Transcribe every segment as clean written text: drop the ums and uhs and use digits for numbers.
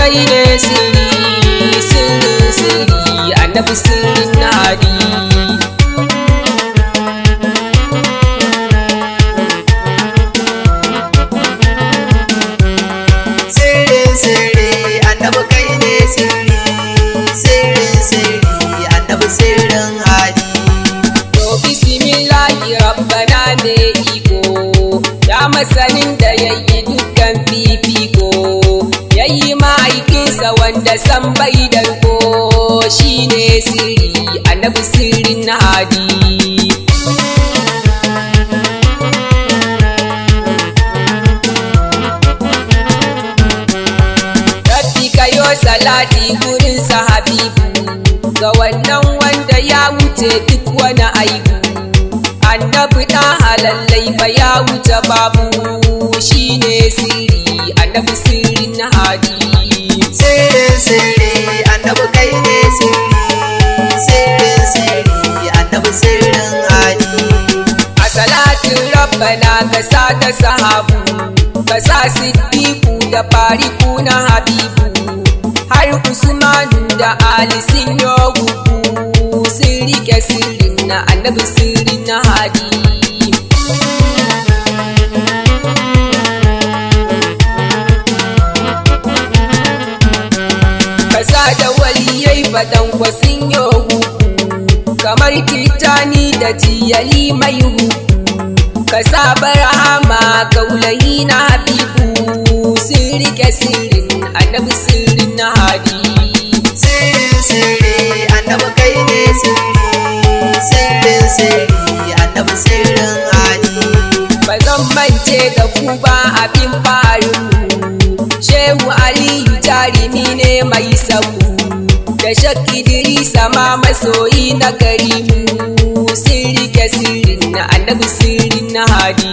kai ne sirri, sirrin sirri, annabi sirrin hadi. Sirrin sirri, annabi kai ne sirri, sirrin sirri, annabi sirrin hadi. To bismillahi rabbana ne iko, ya masanin da yayi dukkan fifiko, yayi ma'aikinsa wanda san bai darko, shine sirri, annabi sirrin hadi. Salati gurin sahabibu ga wannan wanda ya wuce duk wani aibu, annabi da halallai fa ya wuce babu, shine sirri, annabi sirrin hadi. Sirrin sirri, annabi kai ne sirri, sirrin sirri, annabi sirrin hadi. A salatin rabbana ka sa ta sahabu, ka sa siddiqu da fariku na habibu, har Usmanu da Ali sun yi gugu, sun rike sirrin na annabi sirrin na hadi. Kasa da waliyai fadan kwa sun yi gugu, kamar Tijjani da Jiyali mai gugu, kasa Barhama Kaulahi na Habibu, sun rike sirrin annabi sirrin na hadi. Sirrin sirri, annabi kai ne sirri, sirrin sirri, annabi sirrin hadi. Ba zan mance da ku ba abin farinmu, Shehu Aliyu jarumi ne mai sabu, da Shak Idrisa ma masoyi na karimu, sun rike sirrin na annabi sirrin na hadi.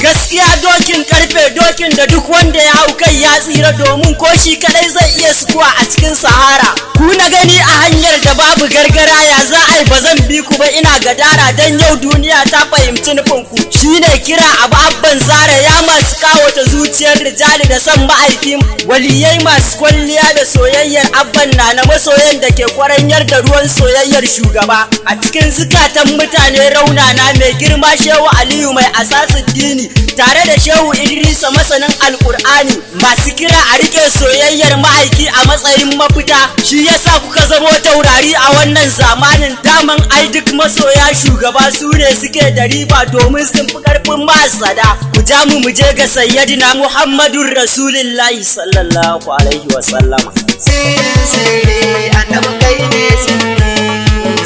Gaskiya dokin karfe, dokin da duk wanda ya hau kai ya tsira, domin ko shi kadai zai iya sukuwa a cikin sahara. Ku na gani a hanyar da babu gargara, ya za a yi ba zan bi ku ba ina gadara, dan yau duniya ta fahimci nufin ku. Shine kira abu abban zara, ya masu kawata zuciyar rijali da san ma'aikin waliyai masu kwalliya da soyayyar abban na masoyan da ke kwaranyar da ruwan soyayyar shugaba a cikin zukatan mutane raunana. Mai girma Shehu Aliyu mai asasin dini tare da Shehu Idrisa masanin alkur'ani, masu kira a rike soyayyar ma'aiki a matsayin mafita, shi yasa kuka zamo taurari a wannan zamanin. Daman ai duk masoya shugaba su ne suke da riba, domin sun fi karfin masada. Ku ja mu je ga sayyidina Muhammadun Rasulullahi sallallahu alaihi wa sallama. Sirrin sirri, annabi kai ne sirri,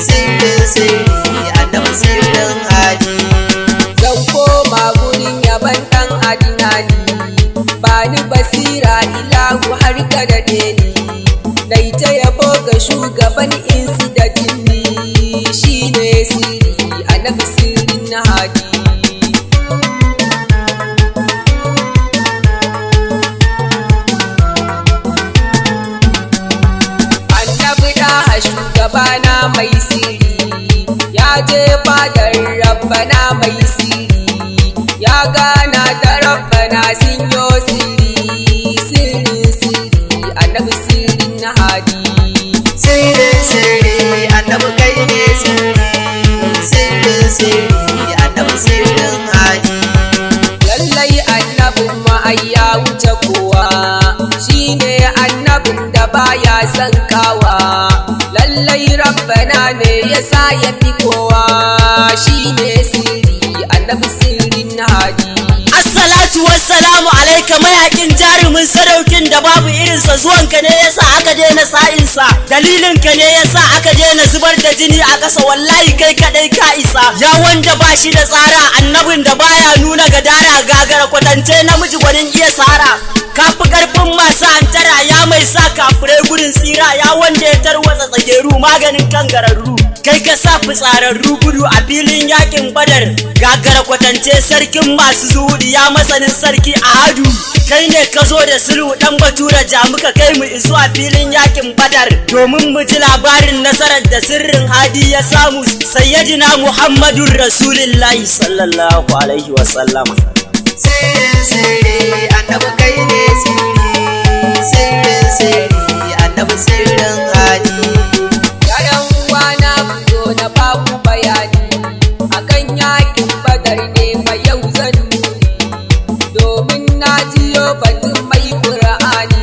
sirrin sirri, annabi sirrin hadi. Zan koma gurin yaban dan adinani, bani basira ilahu har ka daɗe ni, dai ta yabo ga shugaban insi da jinni, shine sirri, annabi sirrin na hadi. Annabi da shugabana mai sirri, ya je badar rabbana mai sirri, ya gana da rabbana sun yo sirri, sirrin sirri, annabi sirrin na hadi. Sirrin sirri, annabi kai ne sirri, sirrin sirri, annabi sirrin hadi. Lallai annabin ma ai ya wuce kowa, shine annabin da baya son kawa, lallai rabbana ne yasa ya fi kowa, shine sirri, annabi sirrin na hadi. Assalatu wassalamu alaika mayakin jarumin sadaukin da babu irinsa, zuwanka ne yasa aka daina sa'insa, dalilinka ne yasa aka daina zubar da jini a ƙasa, wallahi kai kadai ka isa. Ya wanda ba shi da tsara, annabin da baya nuna gadara, gagara kwatance namiji gwanin iya tsara, kafi karfin masu hantara, ya mai sa kafirai gudun tsira, ya wanda ya tarwatsa tsageru maganin kangararru, kai ka sa fitsararru gudu a filin yakin badar, gagara kwatance sarkin masu zuhudi, ya masanin sarki a hadu, kai ne ka zo da sulhu dan batura, ja muka kai mu zuwa filin yakin badar, domin mu ji labarin nasarar da sirrin hadi ya samu, sayyidina Muhammadun Rasulullahi sallallahu alaihi wa sallama. Sirrin sirri, annabi kai ne sirri, sirrin sirri. annabi sirrin hadi. Yayan uwana ku zo na baku bayani akan yakin badar ne fa yau zan nuni, domin na jiyo batun mai Qur'ani,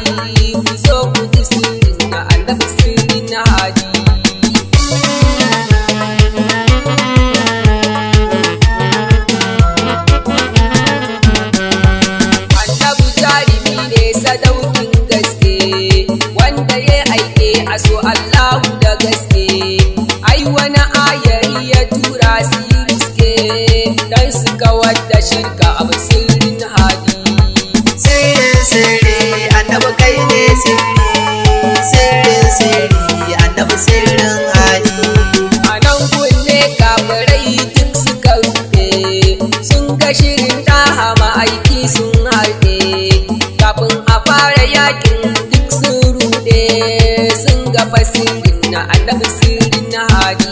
ku zo ku ji sirrin na annabi sirrin hadi. Annabi jarumi ne sadaukin gaske, wanda ya aike a so Allahu da gaske. Ai wani ayari ya tura su yi riske, dan su kawar da shirka abu sirrin hadi. Sirrin sirri annabi kai ne sirri, sirrin sirri annabi sirrin hadi. A nan kunne kafirai duk suka rufe, sun ga shirin ɗaha ma'aiki sun harɗe. Kafin a fara yakin duk sun ruɗe, sun ga fasirin na annabi sirrin hadi.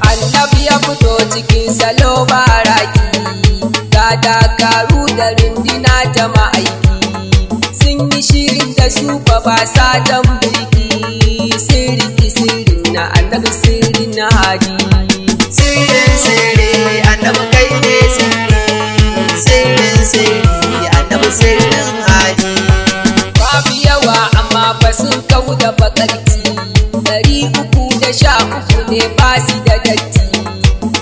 Annabi ya fito cikin salo baraki, ga dakaru da rindina ta ma'aiki, sun yi shirin da su ba sa dan birki, sirri sirrin na annabi sirrin hadi. Sirrin sirri annabi kai ne sirri, sirrin sirri annabi sirrin hadi. Babu yawa amma ba sun kau da bakarci, 313 ne ba su da datti,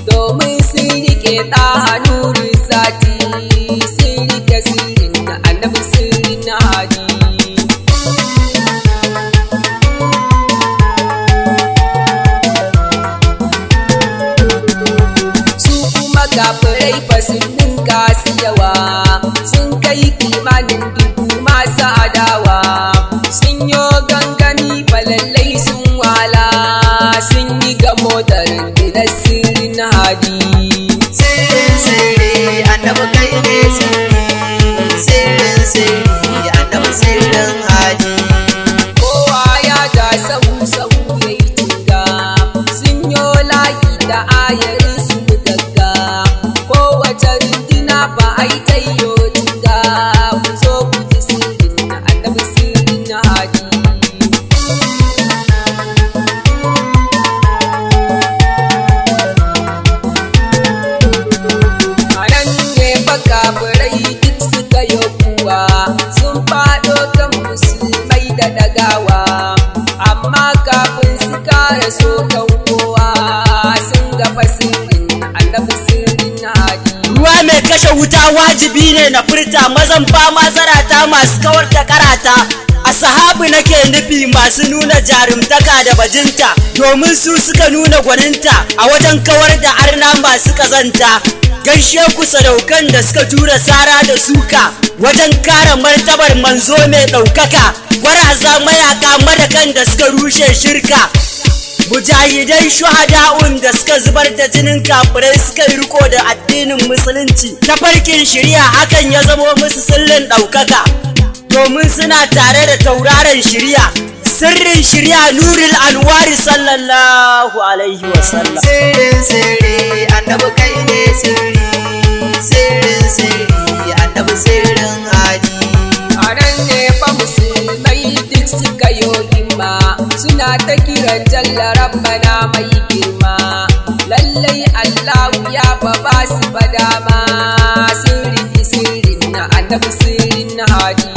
domin sun rike ɗaha nurin sati, sun rike sirrin na annabi sirrin hadi. Su kuma kafirai fa sun ninka su yawa, sun kai kimanin 1000 masu adawa, sun yo gangami fa lallai sun wala, sun yi gamo da rundunar sirrin hadi. Sirrin sirri annabi kai ne sirri, sirrin sirri annabi sirrin hadi. Kowa ya ja sahu sahu ya yi tunga, sun yo layi da ayarin su gagga, kowace runduna ba a yi tayyo tunga, ku zo ku ji sirrin na annabi sirrin hadi. A nan ne fa kafirai duk suka yi kuwa, sun faɗo kan musulmai da dagawa, amma kafin su kara so kan kowa, sun ga fasirin annabi sirrin hadi. Ruwa mai kashe wuta wajibi ne na furta, mazan fama zarata masu kawar da karata. A sahabu nake nufi masu nuna jarumtaka da bajinta, domin su suka nuna gwaninta a wajen kawar da arna masu kazanta. Gaishe ku sadaukan da suka tura sara da suka wajen kare martabar manzo mai ɗaukaka, gwaraza mayaka madakan da suka rushe shirka, mujahidai shuhada'un da suka zubar da jinin kafirai suka yi riko da addinin musulunci. Tafarkin shari'a hakan ya zamo musu sirrin ɗaukaka, domin suna tare da tauraron shari'a, sirrin shari'a nuril anwari sallallahu alaihi wasallam. Sirrin sirri annabi kai ne sirri, sirrin sirri annabi sirrin hadi. A nan ne fa musulmai duk suka yo himma, suna ta kiran jalla rabbana mai girma, lallai Allahu ya fa ba su ba dama, sirri sirrin na annabi sirrin hadi.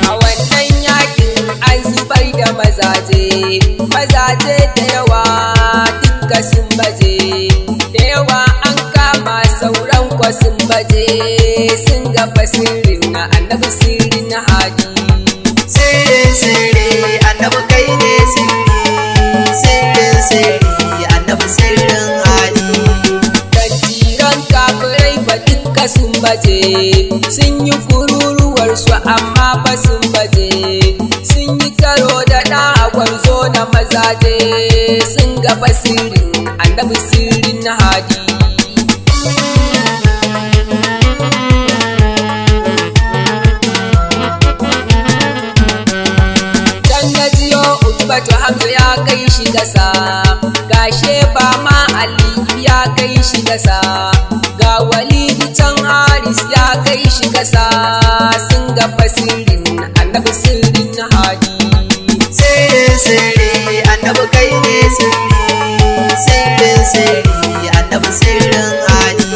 A wannan yakin an zubar da mazaje da yawa duka sun baje, da yawa an kama sauran kwa sun baje, sun ga fasirin na annabi sirrin hadi. Sirrin sirri annabi kai ne sirri, sirrin sirri annabi sirrin hadi. Tantiran kafirai ba duka sun baje, sun yi kururuwar su amma ba sun baje, sun yi karo da ɗagwar zo na mazaje, sun ga fasirin annabi sirrin hadi. gasa, ga Walidu can Haris ya kai shi gasa, sun ga fasirin annabi sirrin hadi. Sirrin sirri annabi kai ne sirri, sirrin sirri annabi sirrin hadi.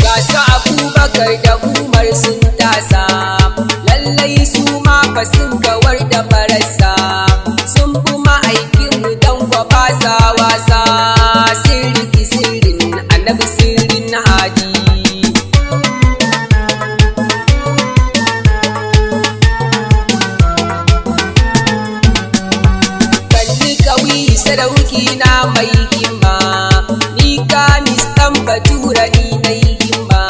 Ga su Abubakar da Umar sun tasa, lallai su ma fa sun kawar da farasa, sun fi ma'aikinmu don kwa sa wasa, sirri sirrin annabi sirrin hadi. Sadauki na mai himma, ni kamis ɗan batura ni na yi himma,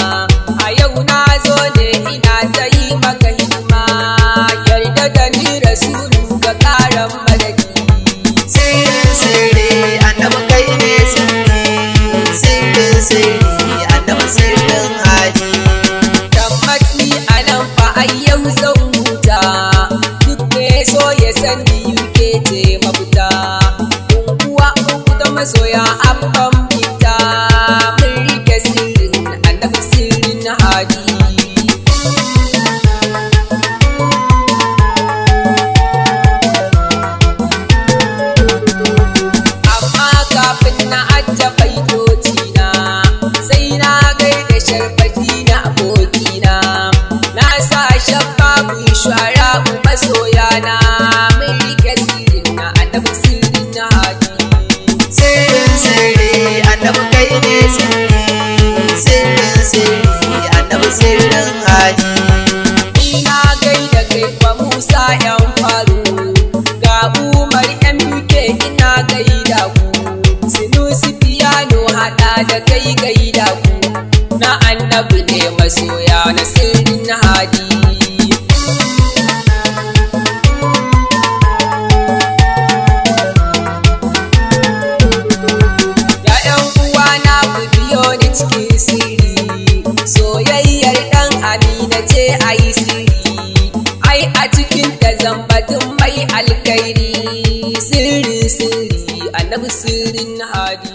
a yau na zo ne ina ta yi maka himma, yarda da ni rasulu ga ƙaran madadi. Sirrin sirri annabi kai ne sirri, sirrin sirri annabi sirrin hadi. Tabbat ni a nan fa a yau zan huta, duk ne so ya sani yuke ce mafuta. Masoya abban fita, mun rike sirrin annabi sirrin hadi. Amma kafin na ajiye baitocina, sai na gaida sharfati na abokina, na sa shafafu shara masoyana, mun rike sirrin annabi sirrin hadi. Sirrin sirri annabi kai ne sirri, sirrin sirri annabi sirrin hadi. Ina gaida kai fa Musa yan faru, ga Umar MK ina gaida ku, Sinusi Piano hada da kai gaida ku, na annabi ne masoya na sirrin hadi. Cikin sirri, soyayyar ɗan Amina ce a yi sirri, ai a cikin da zambatun mai alkairi, sirri sirri annabi sirrin hadi.